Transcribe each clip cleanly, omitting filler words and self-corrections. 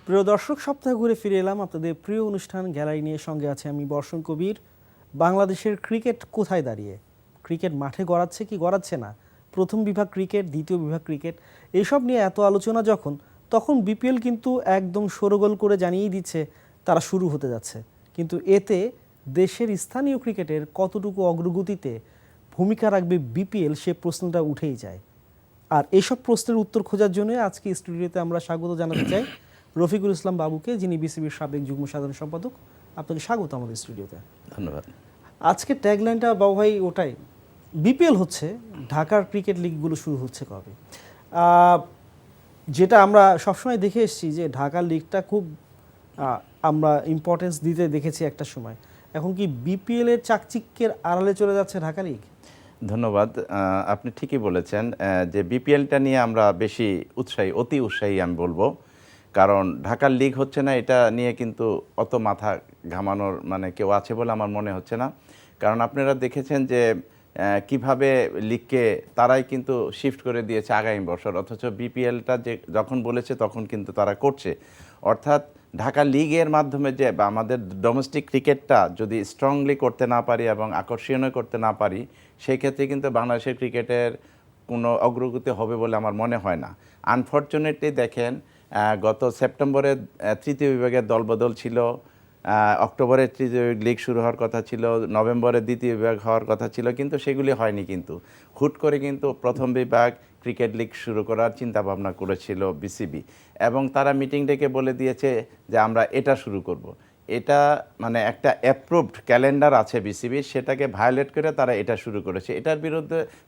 প্রিয় দর্শক, সপ্তাহ ঘুরে ফিরে এলাম আপনাদের প্রিয় অনুষ্ঠান গ্যালারি নিয়ে। সঙ্গে আছে আমি বর্ষণ কবির। বাংলাদেশের ক্রিকেট কোথায় দাঁড়িয়ে? ক্রিকেট মাঠে গড়াচ্ছে কি গড়াচ্ছে না? প্রথম বিভাগ ক্রিকেট, দ্বিতীয় বিভাগ ক্রিকেট, এসব নিয়ে এত আলোচনা তখন বিপিএল কিন্তু একদম শোরগোল করে জানিয়েই দিচ্ছে তারা শুরু হতে যাচ্ছে। কিন্তু এতে দেশের স্থানীয় ক্রিকেটের কতটুকু অগ্রগতিতে ভূমিকা রাখবে বিপিএল, সে প্রশ্নটা উঠেই যায়। আর এসব প্রশ্নের উত্তর খোঁজার জন্য আজকে স্টুডিওতে আমরা স্বাগত জানাতে চাই রফিকুল ইসলাম বাবুকে, যিনি বিসিবির সাবেক যুগ্ম সাধারণ সম্পাদক। আপনাকে স্বাগত আমাদের স্টুডিওতে। ধন্যবাদ। আজকে ট্যাগলাইনটা বাবু ভাই ওটাই, বিপিএল হচ্ছে, ঢাকার ক্রিকেট লিগগুলো শুরু হচ্ছে কবে? যেটা আমরা সবসময় দেখে এসেছি যে ঢাকার লিগটা খুব আমরা ইম্পর্টেন্স দিতে দেখেছি একটা সময়। এখন কি বিপিএল এর চাকচিক্যের আড়ালে চলে যাচ্ছে ঢাকা লিগ? ধন্যবাদ। আপনি ঠিকই বলেছেন যে বিপিএলটা নিয়ে আমরা বেশি উৎসাহী, অতি উৎসাহী আমি বলবো। কারণ ঢাকার লিগ হচ্ছে না, এটা নিয়ে কিন্তু অত মাথা ঘামানোর কেউ আছে বলে আমার মনে হচ্ছে না। কারণ আপনারা দেখেছেন যে কিভাবে লিগকে তারাই কিন্তু শিফট করে দিয়েছে আগামী বছর, অথচ বিপিএলটা যে যখন বলেছে তখন কিন্তু তারা করছে। অর্থাৎ ঢাকা লিগের মাধ্যমে যে বা আমাদের ডোমেস্টিক ক্রিকেটটা যদি স্ট্রংলি করতে না পারি এবং আকর্ষণীয় করতে না পারি, সেই ক্ষেত্রে কিন্তু বাংলাদেশের ক্রিকেটের কোনো অগ্রগতি হবে বলে আমার মনে হয় না। আনফর্চুনেটলি দেখেন, গত সেপ্টেম্বরে তৃতীয় বিভাগের দলবদল ছিল, অক্টোবরে তৃতীয় লিগ শুরু হওয়ার কথা ছিল, নভেম্বরে দ্বিতীয় বিভাগ হওয়ার কথা ছিল, কিন্তু সেগুলি হয়নি। কিন্তু হুট করে কিন্তু প্রথম বিভাগ ক্রিকেট লিগ শুরু করার চিন্তা ভাবনা করেছিল বিসিবি, এবং তারা মিটিং ডেকে বলে দিয়েছে যে আমরা এটা শুরু করব। এটা একটা অ্যাপ্রুভড ক্যালেন্ডার আছে বিসিবির, সেটাকে ভায়োলেট করে তারা এটা শুরু করেছে। এটার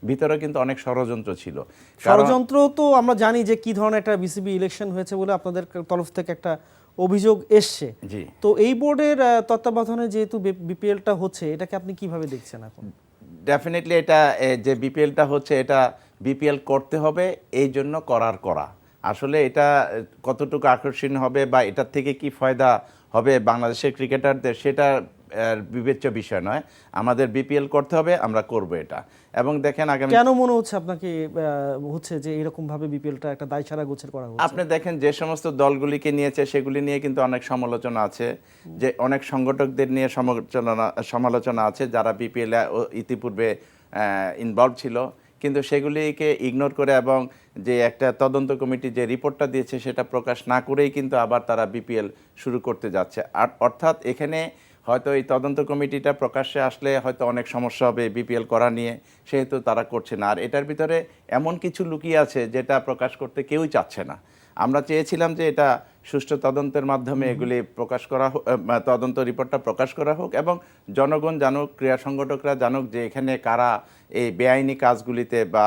ভিতরে কিন্তু অনেক ষড়যন্ত্র ছিল। ষড়যন্ত্র তো আমরা জানি যে কি ধরনের একটা বিসিবি ইলেকশন হয়েছে বলে আপনাদের তরফ থেকে একটা অভিযোগ এসছে। জি, তো এই বোর্ডের তত্ত্বাবধানে যেহেতু বিপিএলটা হচ্ছে, এটাকে আপনি কিভাবে দেখছেন এখন? ডেফিনেটলি এটা যে বিপিএলটা হচ্ছে, এটা বিপিএল করতে হবে, এই জন্য করা। আসলে এটা কতটুকু আকর্ষণীয় হবে বা এটার থেকে কি ফায়দা হবে বাংলাদেশের ক্রিকেটারদের, সেটা বিবেচ্য বিষয় নয়। আমাদের বিপিএল করতে হবে, আমরা করব এটা। এবং দেখেন আগামী কেন মনে হচ্ছে আপনাকে হচ্ছে যে এরকম ভাবে বিপিএলটা একটা দায়সারা গোছের করা হচ্ছে? আপনি দেখেন যে সমস্ত দলগুলিকে নিয়েছে সেগুলি নিয়ে কিন্তু অনেক সমালোচনা আছে, যে অনেক সংগঠকদের নিয়ে সমালোচনা আছে যারা বিপিএল ইতিপূর্বে ইনভলভ ছিল, কিন্তু সেগুলিকে ইগনোর করে এবং যে একটা তদন্ত কমিটি যে রিপোর্টটা দিয়েছে সেটা প্রকাশ না করেই কিন্তু আবার তারা বিপিএল শুরু করতে যাচ্ছে। আর অর্থাৎ এখানে হয়তো এই তদন্ত কমিটিটা প্রকাশ্যে আসলে হয়তো অনেক সমস্যা হবে বিপিএল করা নিয়ে, সেহেতু তারা করছে না। আর এটার ভিতরে এমন কিছু লুকিয়ে আছে যেটা প্রকাশ করতে কেউই চাচ্ছে না। আমরা চেয়েছিলাম যে এটা সুষ্ঠু তদন্তের মাধ্যমে এগুলি প্রকাশ করা হোক, তদন্ত রিপোর্টটা প্রকাশ করা হোক, এবং জনগণ জানুক, ক্রীড়া সংগঠকরা জানুক যে এখানে কারা এই বেআইনি কাজগুলিতে বা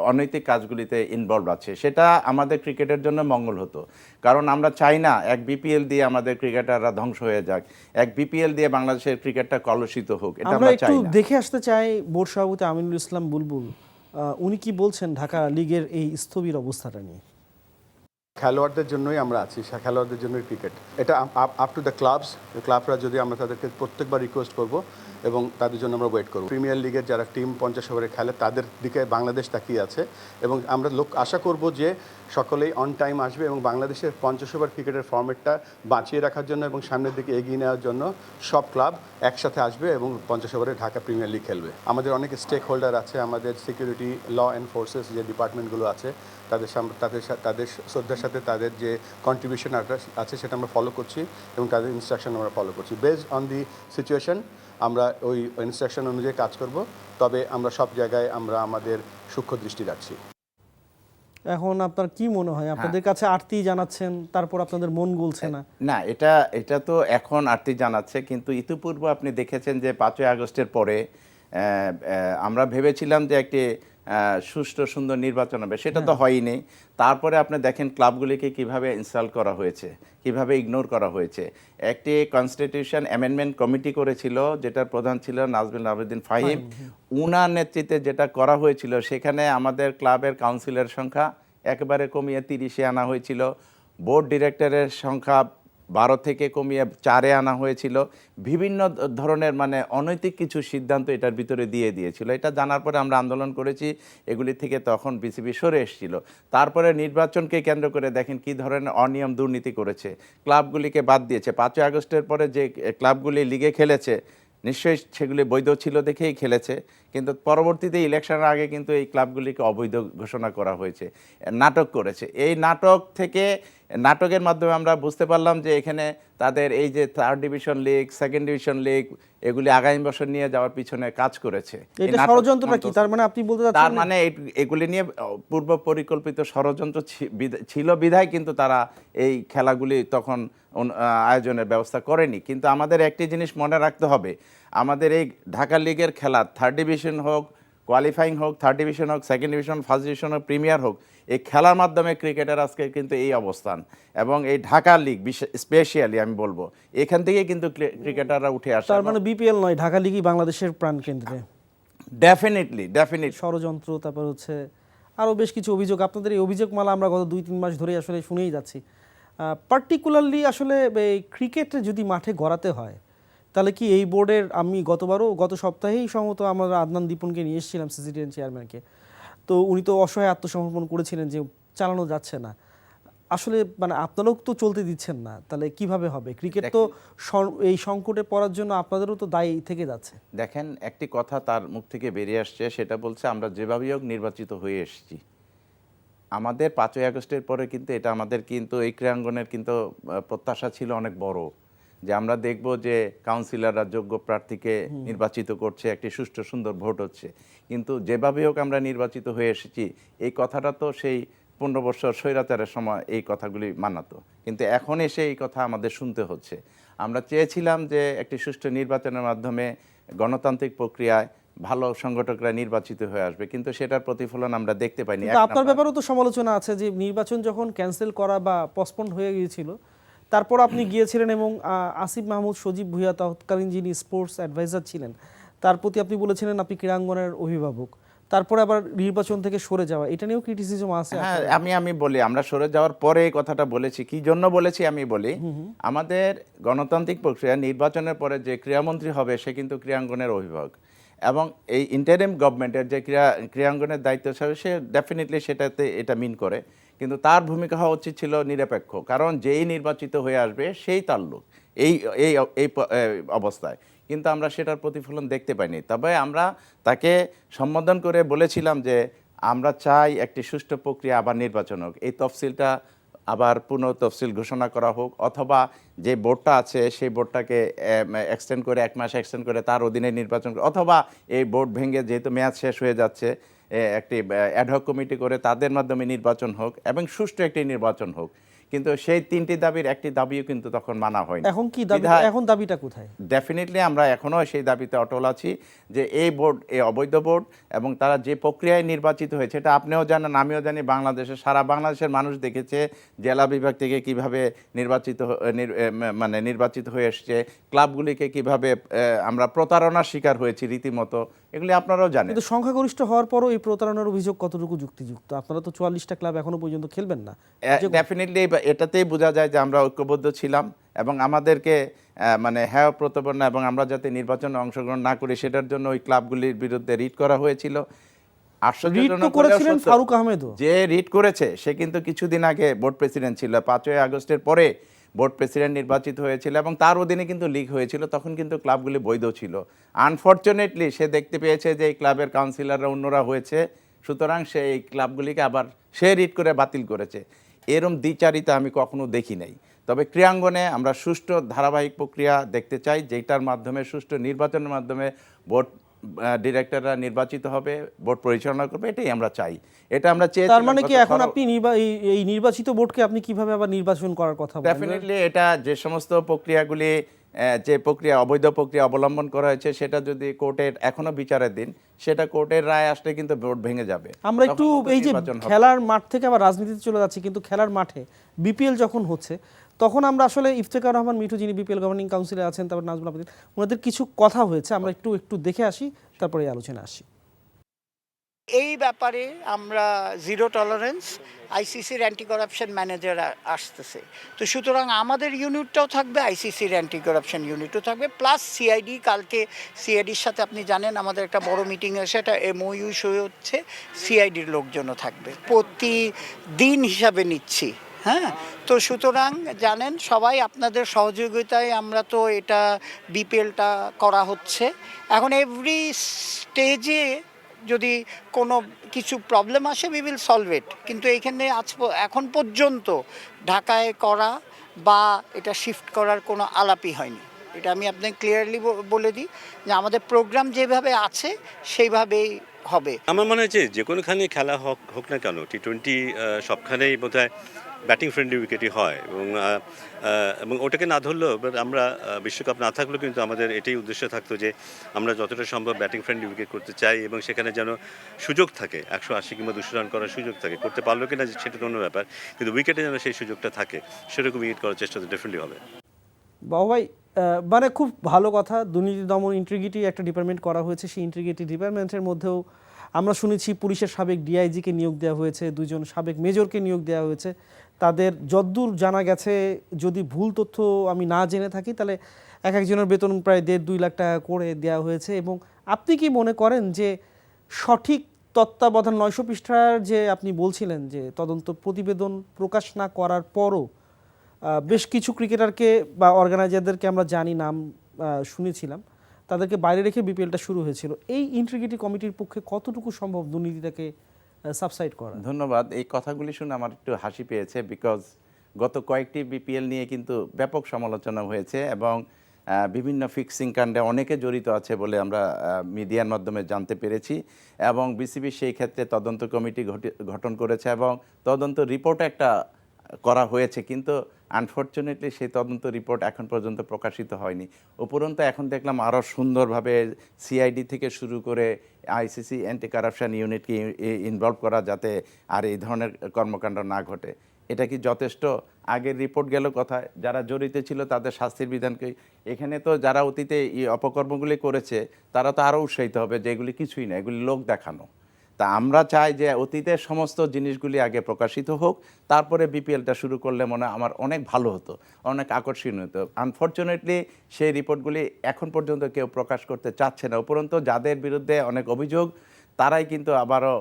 অনৈতিক কাজগুলিতে ইনভলভ আছে। সেটা আমাদের ক্রিকেটের জন্য মঙ্গল হতো। কারণ আমরা চাই না এক বিপিএল দিয়ে আমাদের ক্রিকেটাররা ধ্বংস হয়ে যাক, এক বিপিএল দিয়ে বাংলাদেশের ক্রিকেটটা কলুষিত হোক, এটা আমরা আমরা একটু চাই না। দেখে আসতে চাই বোর্ড সভাপতি আমিনুল ইসলাম বুলবুল, উনি কি বলছেন ঢাকা লিগের এই স্থবির অবস্থাটা নিয়ে। খেলোয়াড়দের জন্যই আমরা আছি, খেলোয়াড়দের জন্যই ক্রিকেট। এটা আপ টু দ্য ক্লাবরা যদি আমরা তাদেরকে প্রত্যেকবার রিকোয়েস্ট করব এবং তাদের জন্য আমরা ওয়েট করব। প্রিমিয়ার লিগের যারা টিম 50 ওভারে খেলে তাদের দিকে বাংলাদেশ তাকিয়ে আছে, এবং আমরা আশা করব যে সকলেই অন টাইম আসবে এবং বাংলাদেশের 50 ওভার ক্রিকেটের ফর্মেটটা বাঁচিয়ে রাখার জন্য এবং সামনের দিকে এগিয়ে নেওয়ার জন্য সব ক্লাব একসাথে আসবে এবং 50 ওভারে ঢাকা প্রিমিয়ার লিগ খেলবে। আমাদের অনেক স্টেক হোল্ডার আছে, আমাদের সিকিউরিটি, ল অ্যান্ড ফোর্সেস যে ডিপার্টমেন্টগুলো আছে তাদের শ্রদ্ধার সাথে তাদের যে কন্ট্রিবিউশন আছে সেটা আমরা ফলো করছি এবং তাদের ইনস্ট্রাকশন আমরা ফলো করছি। বেসড অন দি সিচুয়েশন আমরা ওই ইনস্ট্রাকশন অনুযায়ী কাজ করব। তবে আমরা সব জায়গায় আমরা আমাদের সূক্ষ্ম দৃষ্টি রাখছি। এখন আপনার কি মনে হয়, আপনাদের কাছে আরতি জানাচ্ছেন, তারপর আপনাদের মন গলছে না? না, এটা তো এখন আরতি জানাচ্ছে, কিন্তু ইতিপূর্বে আপনি দেখেছেন যে 5ই আগস্টের পরে আমরা ভেবেছিলাম যে একটি সুষ্ঠু সুন্দর নির্বাচন হবে, সেটা তো হয়নি। তারপরে আপনি দেখেন ক্লাবগুলিকে কিভাবে ইনস্টল করা হয়েছে, কিভাবে ইগনোর করা হয়েছে। একটি কনস্টিটিউশন অ্যামেন্ডমেন্ট কমিটি করেছিল, যেটার প্রধান ছিল নাজমুল আবেদিন ফাহিম। উনার নেতৃত্বে যেটা করা হয়েছিল, সেখানে আমাদের ক্লাবের কাউন্সিলের সংখ্যা একেবারে কমিয়ে 30-এ আনা হয়েছিল। বোর্ড ডিরেক্টরের সংখ্যা 12 থেকে কমিয়ে 4-এ আনা হয়েছিল। বিভিন্ন ধরনের মানে অনৈতিক কিছু সিদ্ধান্ত এটার ভিতরে দিয়ে দিয়েছিল। এটা জানার পরে আমরা আন্দোলন করেছি, এগুলি থেকে তখন বিসিবি সরে এসেছিল। তারপরে নির্বাচনকে কেন্দ্র করে দেখেন কি ধরনের অনিয়ম দুর্নীতি করেছে, ক্লাবগুলিকে বাদ দিয়েছে। 5ই আগস্টের পরে যে ক্লাবগুলি লিগে খেলেছে নিশ্চয়ই সেগুলি বৈধ ছিল দেখেই খেলেছে, কিন্তু পরবর্তীতে ইলেকশনের আগে কিন্তু এই ক্লাবগুলিকে অবৈধ ঘোষণা করা হয়েছে, নাটক করেছে। এই নাটকের মাধ্যমে আমরা বুঝতে পারলাম যে এখানে তাদের এই যে 3rd division league, 2nd division league এগুলি আগামী বছর নিয়ে যাওয়ার পিছনে কাজ করেছে। এই এটা নাটক ষড়যন্ত্রটা কি? তার মানে আপনি বলতে তার চাচ্ছেন মানে এগুলি নিয়ে পূর্ব পরিকল্পিত ষড়যন্ত্র ছিল বিধায় কিন্তু তারা এই খেলাগুলি তখন আয়োজনের ব্যবস্থা করেনি। কিন্তু আমাদের একটি জিনিস মনে রাখতে হবে, আমাদের এই ঢাকা লিগের খেলা 3rd ডিভিশন হোক, কোয়ালিফাইং হোক, 3rd ডিভিশন হোক, 2nd ডিভিশন, 1st ডিভিশন হোক, প্রিমিয়ার হোক, এই খেলার মাধ্যমে ক্রিকেটের আজকে কিন্তু এই অবস্থান। এবং এই ঢাকা লিগ স্পেশালি আমি বলবো এখান থেকে কিন্তু ক্রিকেটাররা উঠে আসে। তার মানে বিপিএল নয়, ঢাকা লিগই বাংলাদেশের প্রাণকেন্দ্রে। ডেফিনেটলি ষড়যন্ত্র, তারপর হচ্ছে আরও বেশ কিছু অভিযোগ। আপনাদের এই অভিযোগ মালা আমরা গত 2-3 মাস ধরে আসলে শুনেই যাচ্ছি। পার্টিকুলারলি আসলে এই ক্রিকেটে যদি মাঠে গড়াতে হয় তাহলে কি এই বোর্ডের, আমি গত সপ্তাহেই সম্ভবত আমরা আদনান দীপনকে নিয়ে এসেছিলাম, সিসিডিএন চেয়ারম্যানকে, তো উনি তো অসহায় আত্মসমর্পণ করেছিলেন যে চালানো যাচ্ছে না। আসলে মানে আপনারাও তো চলতে দিচ্ছেন না, তাহলে কিভাবে হবে? ক্রিকেট তো এই সংকটে পড়ার জন্য আপনাদেরও তো দায়ী থেকে যাচ্ছে। দেখেন, একটি কথা তার মুখ থেকে বেরিয়ে আসছে, সেটা বলছে আমরা যেভাবেই হোক নির্বাচিত হয়ে এসেছি। আমাদের 5ই আগস্টের পরে কিন্তু এটা আমাদের কিন্তু এই ক্রীড়াঙ্গনের কিন্তু প্রত্যাশা ছিল অনেক বড়, যে আমরা দেখব যে কাউন্সিলররা যোগ্য প্রার্থীকে নির্বাচিত করছে, একটি সুষ্ঠু সুন্দর ভোট হচ্ছে। কিন্তু যেভাবে হোক আমরা নির্বাচিত হয়ে এসেছি, এই কথাটা তো সেই 15 বছর স্বৈরাচারের সময় এই কথাগুলি মানাতো, কিন্তু এখন এসে এই কথা আমাদের শুনতে হচ্ছে। আমরা চেয়েছিলাম যে একটি সুষ্ঠু নির্বাচনের মাধ্যমে গণতান্ত্রিক প্রক্রিয়ায় ভালো সংগঠকরা নির্বাচিত হয়ে আসবে, কিন্তু সেটার প্রতিফলন আমরা দেখতে পাইনি। আপনার ব্যাপারেও তো সমালোচনা আছে যে নির্বাচন যখন ক্যান্সেল করা বা পসপন্ড হয়ে গিয়েছিল, তারপর আপনি গিয়েছিলেন এবং আসিফ মাহমুদ সজীব ভুইয়া তৎকালীন যিনি স্পোর্টস অ্যাডভাইজার ছিলেন তার প্রতি আপনি বলেছিলেন আপনি ক্রীড়াঙ্গনের অভিভাবক, তারপরে আবার নির্বাচন থেকে সরে যাওয়া, এটা নিয়েও ক্রিটিসিজম আছে। হ্যাঁ, আমি বলি আমরা সরে যাওয়ার পরে এই কথাটা বলেছি, কি জন্য বলেছি আমি বলি। আমাদের গণতান্ত্রিক প্রক্রিয়া নির্বাচনের পরে যে ক্রীড়ামন্ত্রী হবে সে কিন্তু ক্রীড়াঙ্গনের অভিভাবক, এবং এই ইন্টারিম গভর্নমেন্টের যে ক্রীড়াঙ্গনের দায়িত্ব সে ডেফিনেটলি সেটাতে এটা মিন করে, কিন্তু তার ভূমিকা হওয়া উচিত ছিল নিরপেক্ষ, কারণ যেই নির্বাচিত হয়ে আসবে সেই তার লোক এই এই এই অবস্থায়। কিন্তু আমরা সেটার প্রতিফলন দেখতে পাইনি। তবে আমরা তাকে সম্বোধন করে বলেছিলাম যে আমরা চাই একটি সুষ্ঠু প্রক্রিয়া আবার নির্বাচন হোক, এই তফসিলটা আবার পুনঃ তফসিল ঘোষণা করা হোক, অথবা যে বোর্ডটা আছে সেই বোর্ডটাকে এক্সটেন্ড করে 1 মাস এক্সটেন্ড করে তার অধীনে নির্বাচন, অথবা এই বোর্ড ভেঙে যেহেতু মেয়াদ শেষ হয়ে যাচ্ছে একটি অ্যাডহক কমিটি করে তাদের মাধ্যমে নির্বাচন হোক এবং সুষ্ঠু একটি নির্বাচন হোক। কিন্তু সেই 3টি দাবির একটি দাবিও কিন্তু তখন মানা হয়নি। এখন কি দাবি, এখন দাবিটা কোথায়? ডেফিনেটলি আমরা এখনও সেই দাবিতে অটল আছি যে এই বোর্ড এই অবৈধ বোর্ড এবং তারা যে প্রক্রিয়ায় নির্বাচিত হয়েছে, এটা আপনিও জানেন আমিও জানি, সারা বাংলাদেশের মানুষ দেখেছে জেলা বিভাগ থেকে কিভাবে নির্বাচিত হয়ে এসছে, ক্লাবগুলিকে কিভাবে আমরা প্রতারণার শিকার হয়েছি রীতিমতো, এগুলি আপনারাও জানেন। কিন্তু সংখ্যাগরিষ্ঠ হওয়ার পরও এই প্রতারণার অভিযোগ কতটুকু যুক্তিযুক্ত? আপনারা তো 44টা ক্লাব এখনো পর্যন্ত খেলবেন না। ডেফিনেটলি এটাতেই বোঝা যায় যে আমরা ঐক্যবদ্ধ ছিলাম এবং আমাদেরকে হ্যাঁ প্রতিপন্ন, এবং আমরা যাতে নির্বাচনে অংশগ্রহণ না করি সেটার জন্য ওই ক্লাবগুলির বিরুদ্ধে রিট করা হয়েছিল। ফারুক আহমেদও যে রিট করেছে সে কিন্তু কিছুদিন আগে বোর্ড প্রেসিডেন্ট ছিল, 5ই আগস্টের পরে বোর্ড প্রেসিডেন্ট নির্বাচিত হয়েছিল এবং তার অধীনে কিন্তু লিগ হয়েছিল, তখন কিন্তু ক্লাবগুলি বৈধ ছিল। আনফর্চুনেটলি সে দেখতে পেয়েছে যে এই ক্লাবের কাউন্সিলররা অন্যরা হয়েছে, সুতরাং সে এই ক্লাবগুলিকে আবার সে রিট করে বাতিল করেছে। এরম দ্বিচারিতা আমি কখনো দেখি নাই। তবে ক্রীড়াঙ্গনে আমরা সুষ্ঠু ধারাবাহিক প্রক্রিয়া দেখতে চাই, যেটার মাধ্যমে সুষ্ঠু নির্বাচনের মাধ্যমে বোর্ড ডিরেক্টররা নির্বাচিত হবে, বোর্ড পরিচালনা করবে, এটাই আমরা চাই। এটা আমরা চেয়ে, তার মানে কি এখন আপনি এই নির্বাচিত বোর্ডকে আপনি কিভাবে আবার নির্বাচন করার কথা বলেন? ডেফিনেটলি এটা যে সমস্ত প্রক্রিয়াগুলি যে প্রক্রিয়া অবৈধ প্রক্রিয়া অবলম্বন করা হয়েছে সেটা যদি কোর্টের এখনো বিচারের দিন, সেটা কোর্টের রায় আসলে কিন্তু বোর্ড ভেঙে যাবে। আমরা একটু এই যে খেলার মাঠ থেকে আবার রাজনীতিতে চলে যাচ্ছি, কিন্তু খেলার মাঠে বিপিএল যখন হচ্ছে তখন আমরা আসলে ইফতেখার রহমান মিঠু যিনি বিপিএল গভর্নিং কাউন্সিলে আছেন, তারপর নাজমুল আবেদিন, ওনাদের কিছু কথা হয়েছে, আমরা একটু দেখে আসি, তারপরে এই আলোচনা আসি। এই ব্যাপারে আমরা জিরো টলারেন্স, আইসিসির অ্যান্টি করাপশন ম্যানেজার আসতেছে, তো সুতরাং আমাদের ইউনিটটাও থাকবে, আইসিসির অ্যান্টি করাপশন ইউনিটও থাকবে, প্লাস সিআইডি। কালকে সিআইডির সাথে আপনি জানেন আমাদের একটা বড় মিটিং আছে, এটা এমওইউ সই হচ্ছে, সিআইডির লোকজনও থাকবে, প্রতিদিন হিসাবে নিচ্ছি। হ্যাঁ, তো সুতরাং জানেন সবাই আপনাদের সহযোগিতায় আমরা তো এটা বিপিএলটা করা হচ্ছে। এখন এভরি স্টেজে যদি কোনো কিছু প্রবলেম আসে উই উইল সলভ ইট, কিন্তু এইখানে এখন পর্যন্ত ঢাকায় করা বা এটা শিফট করার কোনো আলাপই হয়নি। এটা আমি আপনাকে ক্লিয়ারলি বলে দিই যে আমাদের প্রোগ্রাম যেভাবে আছে সেইভাবেই হবে। আমার মনে হয় যে কোনোখানে খেলা হোক না কেন, টি-20 সবখানেই বোধহয় ব্যাটিং ফ্রেন্ডলি উইকেটই হয়, এবং ওটাকে না ধরলেও আমরা বিশ্বকাপ না থাকলেও কিন্তু আমাদের এটাই উদ্দেশ্য থাকতো যে আমরা যতটা সম্ভব ব্যাটিং ফ্রেন্ডলি উইকেট করতে চাই, এবং সেখানে যেন সুযোগ থাকে 180 কিংবা 200 রান করার সুযোগ থাকে। করতে পারলো কিনা সেটা তো অন্য ব্যাপার, কিন্তু উইকেটে যেন সেই সুযোগটা থাকে সেরকম উইকেট করার চেষ্টা তো ডেফিনেটলি হবে। বাবু ভাই, মানে খুব ভালো কথা, দুর্নীতি দমন ইন্টিগ্রিটি একটা ডিপার্টমেন্ট করা হয়েছে, সেই ইন্টিগ্রিটি ডিপার্টমেন্টের মধ্যেও আমরা শুনেছি পুলিশের সাবেক ডিআইজিকে নিয়োগ দেওয়া হয়েছে, 2 জন সাবেক মেজরকে নিয়োগ দেওয়া হয়েছে। তাদের যদ্দূর জানা গেছে, যদি ভুল তথ্য আমি না জেনে থাকি, তাহলে এক একজনের বেতন প্রায় 1.5-2 লাখ টাকা করে দেওয়া হয়েছে। এবং আপনি কি মনে করেন যে সঠিক তত্ত্বাবধান 900 পৃষ্ঠার যে আপনি বলছিলেন যে তদন্ত প্রতিবেদন প্রকাশ না করার পরও বেশ কিছু ক্রিকেটারকে বা অর্গানাইজারদেরকে আমরা জানি, নাম শুনেছিলাম, তাদেরকে বাইরে রেখে বিপিএলটা শুরু হয়েছিল, এই ইন্টিগ্রিটি কমিটির পক্ষে কতটুকু সম্ভব দুর্নীতিটাকে সাবসাইড করা? ধন্যবাদ। এই কথাগুলি শুনে আমার একটু হাসি পেয়েছে, বিকজ গত কয়েকটি বিপিএল নিয়ে কিন্তু ব্যাপক সমালোচনা হয়েছে, এবং বিভিন্ন ফিক্সিং কাণ্ডে অনেকে জড়িত আছে বলে আমরা মিডিয়ার মাধ্যমে জানতে পেরেছি, এবং বিসিবি সেই ক্ষেত্রে তদন্ত কমিটি গঠন করেছে, এবং তদন্ত রিপোর্ট একটা করা হয়েছে, কিন্তু আনফর্চুনেটলি সেই তদন্ত রিপোর্ট এখন পর্যন্ত প্রকাশিত হয়নি। উপরন্তু এখন দেখলাম আরও সুন্দরভাবে সিআইডি থেকে শুরু করে আইসিসি অ্যান্টি কারাপশন ইউনিটকে ইনভলভ করা, যাতে আর এই ধরনের কর্মকাণ্ড না ঘটে। এটা কি যথেষ্ট? আগের রিপোর্ট গেল কথায়, যারা জড়িত ছিল তাদের শাস্তির বিধানকে, এখানে তো যারা অতীতে এই অপকর্মগুলি করেছে তারা তো আরও উৎসাহিত হবে যে এগুলি কিছুই না, এগুলি লোক দেখানো। তা আমরা চাই যে অতীতের সমস্ত জিনিসগুলি আগে প্রকাশিত হোক, তারপরে বিপিএলটা শুরু করলে মনে হয় আমার অনেক ভালো হতো, অনেক আকর্ষণীয় হতো। আনফর্চুনেটলি সেই রিপোর্টগুলি এখন পর্যন্ত কেউ প্রকাশ করতে চাচ্ছে না। উপরন্তু যাদের বিরুদ্ধে অনেক অভিযোগ, তারাই কিন্তু আবারও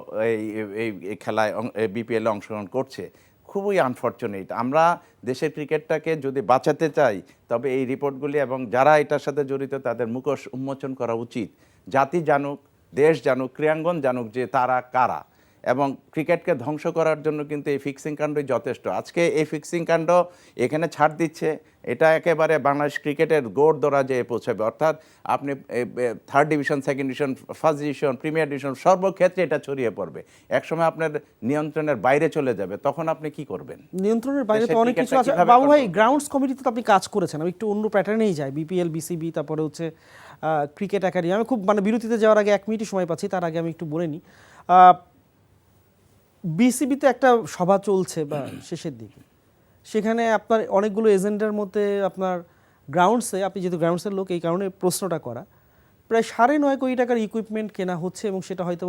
এই খেলায় বিপিএলে অংশগ্রহণ করছে। খুবই আনফর্চুনেট। আমরা দেশের ক্রিকেটটাকে যদি বাঁচাতে চাই, তবে এই রিপোর্টগুলি এবং যারা এটার সাথে জড়িত তাদের মুখোশ উন্মোচন করা উচিত। জাতি জানুক, দেশ জানুক, ক্রীড়াঙ্গন জানুক যে তারা কারা, এবং ক্রিকেটকে ধ্বংস করার জন্য কিন্তু এই ফিক্সিং কাণ্ডই যথেষ্ট। আজকে এই ফিক্সিং কাণ্ড এখানে ছাড় দিচ্ছে, এটা একেবারে বাংলাদেশ ক্রিকেটের গোড় দোড়া যেয়ে পৌঁছাবে। অর্থাৎ আপনি 3rd division, 2nd division, 1st division, premier division, সর্বক্ষেত্রে এটা ছড়িয়ে পড়বে। একসময় আপনার নিয়ন্ত্রণের বাইরে চলে যাবে, তখন আপনি কি করবেন? নিয়ন্ত্রণের বাইরে তো অনেক কিছু আছে। বাবু ভাই, গ্রাউন্ডস কমিটিতে তো আপনি কাজ করেছেন, আমি একটু অন্য প্যাটার্নেই যাই। বিপিএল, বিসিবি, তারপরে হচ্ছে ক্রিকেট একাডেমি। আমি খুব বিরতিতে যাওয়ার আগে 1 মিনিটই সময় পাচ্ছি, তার আগে আমি একটু বলে নিই। বিসিবিতে একটা সভা চলছে বা শেষের দিকে, সেখানে আপনার অনেকগুলো এজেন্ডার মধ্যে আপনার গ্রাউন্ডসে, আপনি যেহেতু গ্রাউন্ডসের লোক এই কারণে প্রশ্নটা করা, প্রায় 9.5 কোটি টাকার ইকুইপমেন্ট কেনা হচ্ছে, এবং সেটা হয়তো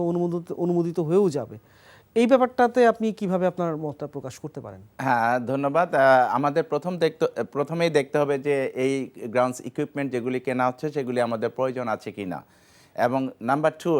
অনুমোদিত হয়েও যাবে। এই ব্যাপারটাতে আপনি কিভাবে আপনার মতটা প্রকাশ করতে পারেন? হ্যাঁ, ধন্যবাদ। আমাদের প্রথমেই দেখতে হবে যে এই গ্রাউন্ডস ইকুইপমেন্ট যেগুলি কেনা হচ্ছে সেগুলি আমাদের প্রয়োজন আছে কি না, এবং নাম্বার 2,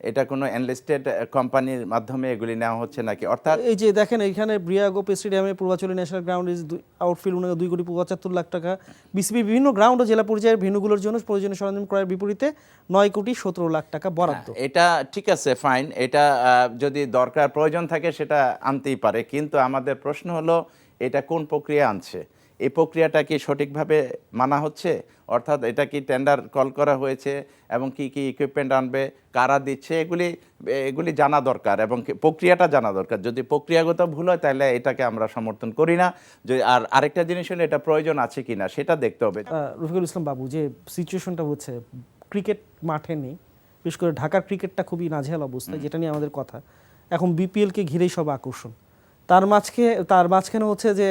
এটা কোনো এনলিস্টেড কোম্পানির মাধ্যমে এগুলি নেওয়া হচ্ছে নাকি। অর্থাৎ এই যে দেখেন, এইখানে ব্রিয়াগো স্টেডিয়ামে পূর্বাচলী national ground is outfield 2.75 lakh টাকা। বিসিবি বিভিন্ন গ্রাউন্ড ও জেলা পর্যায়ের ভেন্যুগুলোর জন্য প্রয়োজনীয় সরঞ্জাম ক্রয়ের বিপরীতে 9.17 লাখ টাকা বরাদ্দ। এটা ঠিক আছে, ফাইন। এটা যদি দরকার প্রয়োজন থাকে সেটা আনতেই পারে, কিন্তু আমাদের প্রশ্ন হলো এটা কোন প্রক্রিয়া আনছে, এই প্রক্রিয়াটা কি সঠিকভাবে মানা হচ্ছে? অর্থাৎ এটা কি টেন্ডার কল করা হয়েছে, এবং কি কি ইকুইপমেন্ট আনবে, কারা দিচ্ছে, এগুলি জানা দরকার, এবং প্রক্রিয়াটা জানা দরকার। যদি প্রক্রিয়াগত ভুল হয় তাহলে এটাকে আমরা সমর্থন করি না। আর আরেকটা জিনিস হলো এটা প্রয়োজন আছে কিনা সেটা দেখতে হবে। রফিকুল ইসলাম বাবু, যে সিচুয়েশনটা হচ্ছে ক্রিকেট মাঠে নেই, বিশেষ করে ঢাকার ক্রিকেটটা খুবই নাজেহাল অবস্থায়, যেটা নিয়ে আমাদের কথা। এখন বিপিএলকে ঘিরেই সব আকর্ষণ, তার মাঝখানে হচ্ছে যে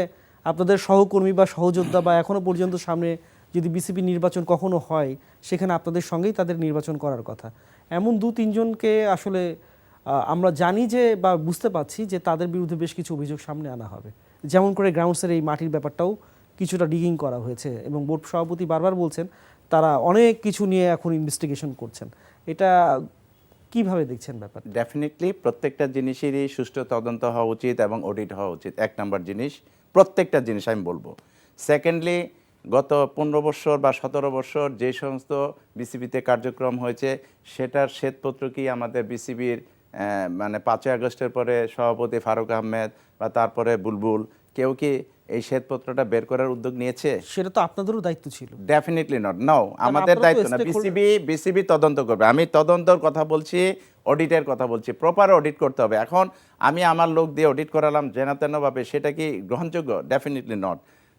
আপনাদের সহকর্মী বা সহযোদ্ধা বা এখনো পর্যন্ত সামনে যদি বিসিবি নির্বাচন কখনো হয়, সেখানে আপনাদের সঙ্গেই তাদের নির্বাচন করার কথা। এমন 2-3 জনকে আসলে আমরা জানি যে বা বুঝতে পারছি যে তাদের বিরুদ্ধে বেশ কিছু অভিযোগ সামনে আনা হবে, যেমন করে গ্রাউন্ডসের এই মাটির ব্যাপারটাও কিছুটা ডিগিং করা হয়েছে এবং বোর্ড সভাপতি বারবার বলছেন তারা অনেক কিছু নিয়ে এখন ইনভেস্টিগেশন করছেন। এটা কিভাবে দেখছেন ব্যাপার? ডেফিনেটলি প্রত্যেকটা জিনিসেরই সুষ্ঠু তদন্ত হওয়া উচিত এবং অডিট হওয়া উচিত, এক নাম্বার জিনিস, প্রত্যেকটা জিনিস আমি বলবো। সেকেন্ডলি, গত 15 বছর বা 17 বছর যে সমস্ত বিসিবিতে কার্যক্রম হয়েছে সেটার শ্বেতপত্র কি আমাদের বিসিবির মানে 5ই আগস্টের পরে সভাপতি ফারুক আহমেদ বা তারপরে বুলবুল কেউ কি এই শ্বেতপত্রটা বের করার উদ্যোগ নিয়েছে? সেটা তো আপনাদেরও দায়িত্ব ছিল। ডেফিনেটলি নট, নো, আমাদের আপনারা তো দায়িত্ব না। stakeholder- বিসিবি তদন্ত করবে। আমি তদন্তর কথা বলছি, অডিটের কথা বলছি, প্রপার অডিট করতে হবে। এখন আমি আমার লোক দিয়ে অডিট করালাম যেন-তেনভাবে, সেটা কি গ্রহণযোগ্য? Definitely not.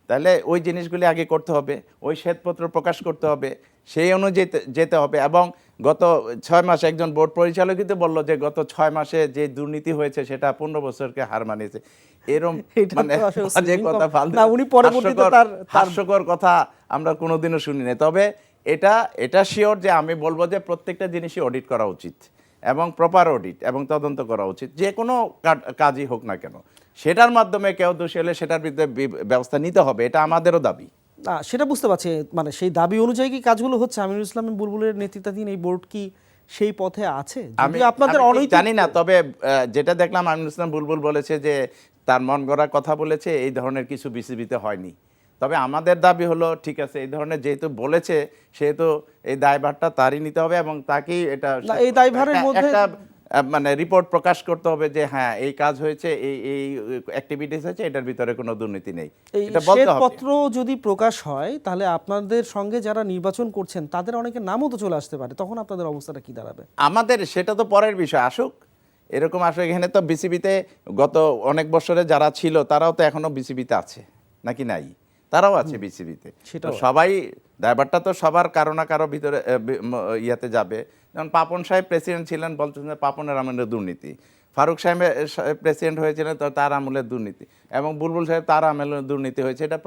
তাহলে ওই জিনিসগুলি আগে করতে হবে, ওই শ্বেতপত্র প্রকাশ করতে হবে, সেই অনুযায়ী যেতে হবে। এবং গত 6 মাস একজন বোর্ড পরিচালকই তো বললো যে গত 6 মাসে যে দুর্নীতি হয়েছে সেটা 15 বছরকে হার মানিয়েছে। এরম এটা তো মানে আসলে বাজে কথা, ফালতু না, উনি পরবর্তীতে হাস্যকর কথা আমরা কোনোদিনও শুনি না। তবে এটা শিওর যে আমি বলবো যে প্রত্যেকটা জিনিসই অডিট করা উচিত এবং প্রপার অডিট এবং তদন্ত করা উচিত, যে কোনো কাজই হোক না কেন। সেটার মাধ্যমে কেউ দোষী হলে সেটার বিরুদ্ধে ব্যবস্থা নিতে হবে, এটা আমাদেরও দাবি। না, সেটা বুঝতে পারছি, মানে সেই দাবি অনুযায়ী কি কাজগুলো হচ্ছে? আমিনুল ইসলাম বুলবুলের নেতৃত্বাধীন এই বোর্ড কি সেই পথে আছে? আমি যদি আপনাদের ঠিক অনৈতিক জানি না, তবে যেটা দেখলাম আমিনুল ইসলাম বুলবুল বলেছে যে তার মন গড়া কথা বলেছে, এই ধরনের কিছু বিসিবিতে হয়নি। তবে আমাদের দাবি হলো, ঠিক আছে, এই ধরনের যেহেতু বলেছে সেহেতু এই দায়ভারটা তারই নিতে হবে এবং তাকেই এটা না, এই দায়ভারের মধ্যে একটা মানে রিপোর্ট প্রকাশ করতে হবে যে হ্যাঁ এই কাজ হয়েছে, এই অ্যাক্টিভিটিস হয়েছে, এটার ভিতরে কোনো দুর্নীতি নেই, এই এটা বলতে হবে। শ্বেতপত্র যদি প্রকাশ হয় তাহলে আপনাদের সঙ্গে যারা নির্বাচন করছেন তাদের অনেকের নামও তো চলে আসতে পারে, তখন আপনাদের অবস্থাটা কি দাঁড়াবে? আমাদের সেটা তো পরের বিষয়, আসুক, এরকম আসলে এখানে তো বিসিবিতে গত অনেক বছরে যারা ছিল তারাও তো এখনো বিসিবিতে আছে নাকি নাই? তারাও আছে বিসিবিতে। সেটাও সবাই দায়ভারটা তো সবার কারো না কারো ভিতরে ইয়াতে যাবে। যেমন পাপন সাহেব প্রেসিডেন্ট ছিলেন, বলছেন যে পাপনের আমলের দুর্নীতি। ফারুক সাহেব প্রেসিডেন্ট হয়েছিলেন, তো তার আমলের দুর্নীতি, এবং বুলবুল সাহেব তার আমলের দুর্নীতি হয়েছে, এটা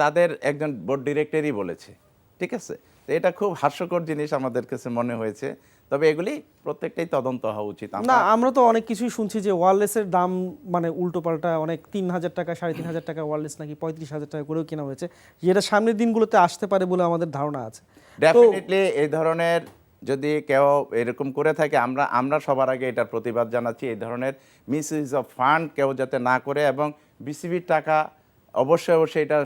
তাদের একজন বোর্ড ডিরেক্টরই বলেছে। ঠিক আছে, তো এটা খুব হাস্যকর জিনিস আমাদের কাছে মনে হয়েছে। তবে এগুলি প্রত্যেকটাই তদন্ত হওয়া উচিত। না, আমরা তো অনেক কিছুই শুনছি যে ওয়্যারলেসের দাম মানে উল্টোপাল্টা, অনেক 3,000 টাকা 3,500 টাকা ওয়্যারলেস নাকি 35,000 টাকা করেও কেনা হয়েছে, যেটা সামনের দিনগুলোতে আসতে পারে বলে আমাদের ধারণা আছে। ডেফিনেটলি এই ধরনের যদি কেউ এরকম করে থাকে, আমরা সবার আগে এটার প্রতিবাদ জানাচ্ছি। এই ধরনের মিসইউজ অফ ফান্ড কেউ যাতে না করে, এবং বিসিবির টাকা অবশ্যই এটা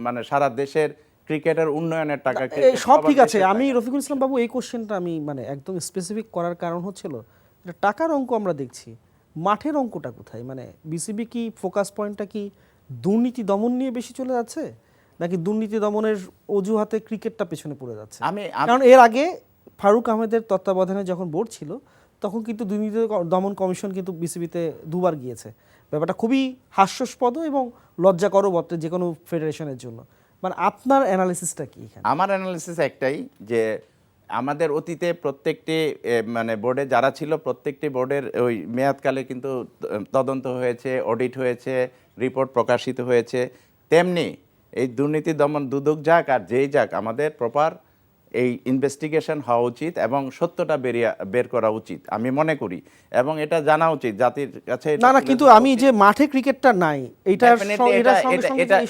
মানে সারা দেশের ক্রিকেটের উন্নয়নের টাকা। এই সব ঠিক আছে, আমি রফিকুল ইসলাম বাবু এই কোশ্চেনটা আমি মানে একদম স্পেসিফিক করার কারণ হচ্ছিল এটা টাকার অঙ্ক আমরা দেখছি, মাঠের অঙ্কটা কোথায়? মানে বিসিবি কি ফোকাস পয়েন্টটা কি দুর্নীতি দমন নিয়ে বেশি চলে যাচ্ছে, নাকি দুর্নীতি দমনের অজুহাতে ক্রিকেটটা পেছনে পড়ে যাচ্ছে? কারণ এর আগে ফারুক আহমেদের তত্ত্বাবধানে যখন বোর্ড ছিল তখন কিন্তু দুর্নীতি দমন কমিশন কিন্তু বিসিবিতে 2 বার গিয়েছে। ব্যাপারটা খুবই হাস্যাস্পদ এবং লজ্জাকরও বটে যে কোনো ফেডারেশনের জন্য। মানে আপনার অ্যানালিসিসটা কি এখানে? আমার অ্যানালিসিস একটাই, যে আমাদের অতীতে প্রত্যেকটি মানে বোর্ডে যারা ছিল প্রত্যেকটি বোর্ডের ওই মেয়াদকালে কিন্তু তদন্ত হয়েছে, অডিট হয়েছে, রিপোর্ট প্রকাশিত হয়েছে। তেমনি এই দুর্নীতি দমন দুদক যাক আর যেই যাক, আমাদের প্রপার এই ইনভেস্টিগেশন হওয়া উচিত এবং সত্যটা বের করা উচিত আমি মনে করি, এবং এটা জানা উচিত জাতির কাছে। না, কিন্তু আমি যে মাঠে ক্রিকেটটা নাই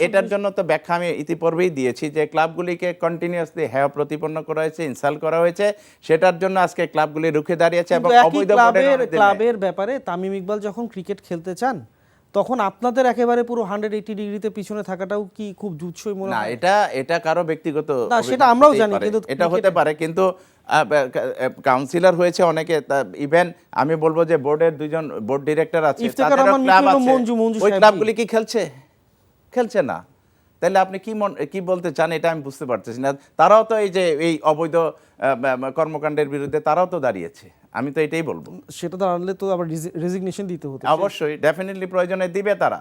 এটার জন্য তো ব্যাখ্যা আমি ইতিপূর্বেই দিয়েছি, যে ক্লাবগুলিকে কন্টিনিউয়াসলি হেয় প্রতিপন্ন করা হয়েছে, ইনসাল্ট করা হয়েছে, সেটার জন্য আজকে ক্লাবগুলি রুখে দাঁড়িয়েছে। এবং অবৈধ ক্লাবের ব্যাপারে তামিম ইকবাল যখন ক্রিকেট খেলতে চান তখন আপনাদের একেবারে পুরো 180 ডিগ্রিতে পিছনে থাকাটাও কি খুব জুৎসই মনে হয়? না, এটা কারো ব্যক্তিগত, না, সেটা আমরাও জানি, কিন্তু এটা হতে পারে, কিন্তু কাউন্সিলর হয়েছে অনেকে। ইভেন আমি বলবো যে বোর্ডের 2জন বোর্ড ডিরেক্টর আছে, তাদেরও ক্লাব আছে, ওই ক্লাবগুলি কি খেলছে না? তাহলে আপনি কি বলতে চান এটা আমি বুঝতে পারতেছি না। তারাও তো এই যে এই অবৈধ কর্মকাণ্ডের বিরুদ্ধে তারাও তো দাঁড়িয়েছে, আমি তো এটাই বলবো। সেটা দাঁড়ালে তো আবার রেজিগনেশন দিতে হতো। অবশ্যই, ডেফিনেটলি প্রয়োজনে দিবে তারা,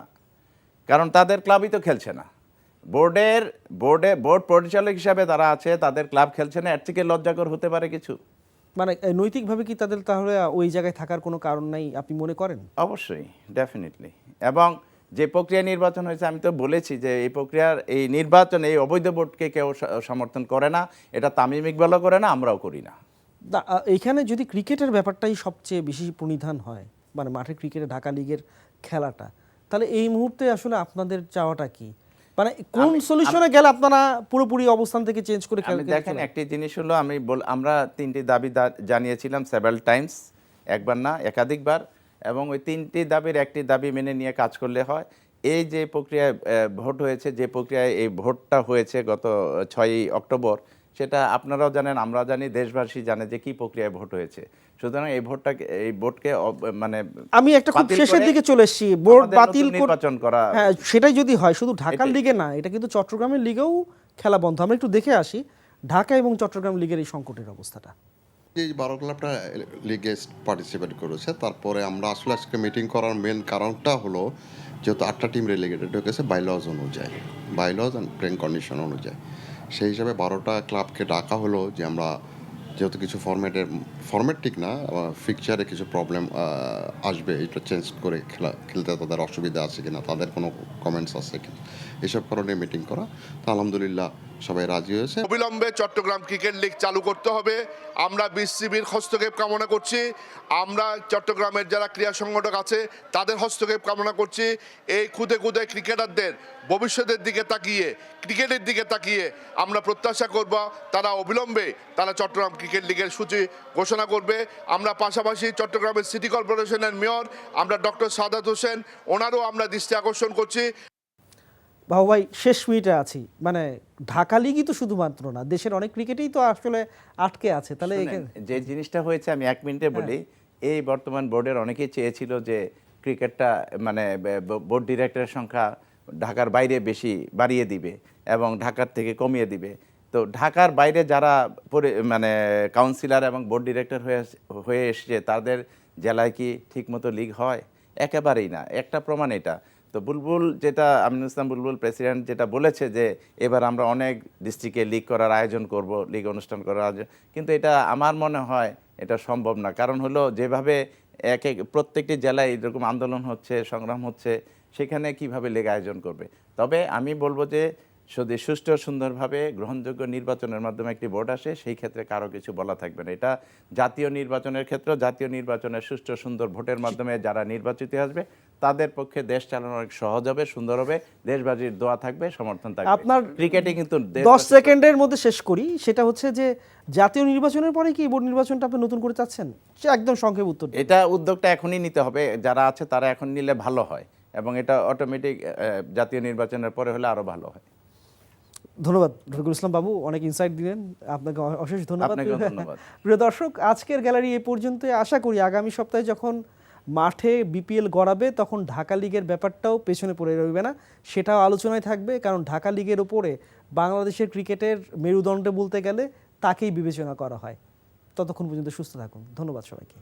কারণ তাদের ক্লাবই তো খেলছে না। বোর্ড পরিচালক হিসাবে তারা আছে, তাদের ক্লাব খেলছে না, এর থেকে লজ্জাকর হতে পারে কিছু? মানে নৈতিকভাবে কি তাদের তাহলে ওই জায়গায় থাকার কোনো কারণ নাই আপনি মনে করেন? অবশ্যই, ডেফিনেটলি। এবং যে প্রক্রিয়া নির্বাচন হয়েছে, আমি তো বলেছি যে এই প্রক্রিয়ার এই নির্বাচন, এই অবৈধ বোর্ডকে কেউ সমর্থন করে না, এটা তামিম ইকবালও করে না, আমরাও করি না। এইখানে যদি ক্রিকেটের ব্যাপারটাই সবচেয়ে বেশি প্রণিধান হয়, মানে মাঠে ক্রিকেটে ঢাকা লিগের খেলাটা, তাহলে এই মুহূর্তে আসলে আপনাদের চাওয়াটা কি? মানে কোন সলিউশনে গেলে আপনারা পুরোপুরি অবস্থান থেকে চেঞ্জ করে আমি দেখেন একটি জিনিস হলো আমরা 3টি দাবি জানিয়েছিলাম সেভারাল টাইমস, একবার না একাধিকবার, এবং ওই 3টি দাবির একটি দাবি মেনে নিয়ে কাজ করলে হয়। এই যে প্রক্রিয়ায় ভোট হয়েছে, যে প্রক্রিয়ায় এই ভোটটা হয়েছে গত 6ই অক্টোবর, সেটা আপনারাও জানেন, আমরাও জানি, দেশবাসী জানে যে কি প্রক্রিয়ায় ভোট হয়েছে। সুতরাং এই ভোটকে মানে আমি একটা খুব বাতিল শেষের করে দিকে চলে এসেছি, বোর্ড আমাদের বাতিল নতুন নির্বাচন করা। হ্যাঁ, সেটাই যদি হয়, শুধু ঢাকার এটাই। লিগে না, এটা কিন্তু চট্টগ্রামের লিগেও খেলা বন্ধ। আমরা একটু দেখে আসি ঢাকা এবং চট্টগ্রাম লিগের এই সংকটের অবস্থাটা। এই 12 ক্লাবটা লিগে পার্টিসিপেট করেছে। তারপরে আমরা আসলে আজকে মিটিং করার মেন কারণটা হলো, যেহেতু 8টা টিম রেলিগেটেড ঢুকেছে বাইলজ অনুযায়ী, বাইলজ অ্যান্ড প্লেইং কন্ডিশন অনুযায়ী, সেই হিসাবে 12টা ক্লাবকে ডাকা হলো যে আমরা যেহেতু কিছু ফরম্যাট ঠিক না, ফিকচারে কিছু প্রবলেম আসবে, এটা চেঞ্জ করে খেলতে তাদের অসুবিধা আছে কিনা, তাদের কোনো কমেন্টস আছে কিনা, এসব কারণে মিটিং করা। তো আলহামদুলিল্লাহ সবাই রাজি হয়েছে। অবিলম্বে চট্টগ্রাম ক্রিকেট লিগ চালু করতে হবে। আমরা বিসিবির হস্তক্ষেপ কামনা করছি, আমরা চট্টগ্রামের যারা ক্রীড়া সংগঠক আছে তাদের হস্তক্ষেপ কামনা করছি। এই খুদে খুদে ক্রিকেটারদের ভবিষ্যতের দিকে তাকিয়ে, ক্রিকেটের দিকে তাকিয়ে আমরা প্রত্যাশা করব তারা অবিলম্বে চট্টগ্রাম ক্রিকেট লিগের সূচি ঘোষণা করবে। আমরা পাশাপাশি চট্টগ্রামের সিটি কর্পোরেশনের মেয়র আমরা ডক্টর সাদাত হোসেন, ওনারও আমরা দৃষ্টি আকর্ষণ করছি। বাবু ভাই, শেষ মিনিটে আছি, মানে ঢাকা লিগই তো শুধুমাত্র না, দেশের অনেক ক্রিকেটেই তো আসলে আটকে আছে। তাহলে শুনেন, যে জিনিসটা হয়েছে আমি 1 মিনিটে বলি। এই বর্তমান বোর্ডের অনেকেই চেয়েছিল যে ক্রিকেটটা মানে বোর্ড ডিরেক্টরের সংখ্যা ঢাকার বাইরে বেশি বাড়িয়ে দিবে এবং ঢাকার থেকে কমিয়ে দিবে। তো ঢাকার বাইরে যারা মানে কাউন্সিলর এবং বোর্ড ডিরেক্টর হয়ে এসছে, তাদের জেলায় কি ঠিকমতো লিগ হয়? একেবারেই না। একটা প্রমাণ এটা। তো আমিনুল ইসলাম বুলবুল প্রেসিডেন্ট যেটা বলেছে যে এবার আমরা অনেক ডিস্ট্রিক্টে লিগ করার আয়োজন করব, লিগ অনুষ্ঠান করার আয়োজন, কিন্তু এটা আমার মনে হয় এটা সম্ভব না। কারণ হলো যেভাবে প্রত্যেকটি জেলায় এরকম আন্দোলন হচ্ছে, সংগ্রাম হচ্ছে, সেখানে কিভাবে লিগ আয়োজন করবে? তবে আমি বলবো যে যদি সুষ্ঠু সুন্দরভাবে গ্রহণযোগ্য নির্বাচনের মাধ্যমে একটি বোর্ড আসে, সেই ক্ষেত্রে কারো কিছু বলা থাকবে না। এটা জাতীয় নির্বাচনের ক্ষেত্রে, জাতীয় নির্বাচনের সুষ্ঠু সুন্দর ভোটের মাধ্যমে যারা নির্বাচিত আসবে তাদের পক্ষে দেশ চালানো অনেক সহজ হবে, সুন্দর হবে, দেশবাসীর দোয়া থাকবে, সমর্থন থাকবে। আপনার ক্রিকেটে কিন্তু 10 সেকেন্ডের মধ্যে শেষ করি, সেটা হচ্ছে যে জাতীয় নির্বাচনের পরে কি বোর্ড নির্বাচনটা আপনি নতুন করে চাচ্ছেন? সে একদম সংক্ষেপ উত্তর দিন। এটা উদ্যোগটা এখনই নিতে হবে, যারা আছে তারা এখন নিলে ভালো হয়, এবং এটা অটোমেটিক জাতীয় নির্বাচনের পরে হলে আরো ভালো হয়। ধন্যবাদ রফিকুল ইসলাম বাবু, অনেক ইনসাইট দিলেন, আপনাকে অশেষ ধন্যবাদ। আপনাকেও ধন্যবাদ। প্রিয় দর্শক, আজকের গ্যালারি এ পর্যন্ত। আশা করি আগামী সপ্তাহে যখন মাঠে বিপিএল গড়াবে তখন ঢাকা লিগের ব্যাপারটাও পেছনে পড়ে রইবে না, সেটাও আলোচনায় থাকবে। কারণ ঢাকা লিগের ওপরে বাংলাদেশের ক্রিকেটের মেরুদণ্ড বলতে গেলে তাকেই বিবেচনা করা হয়। ততক্ষণ পর্যন্ত সুস্থ থাকুন। ধন্যবাদ সবাইকে।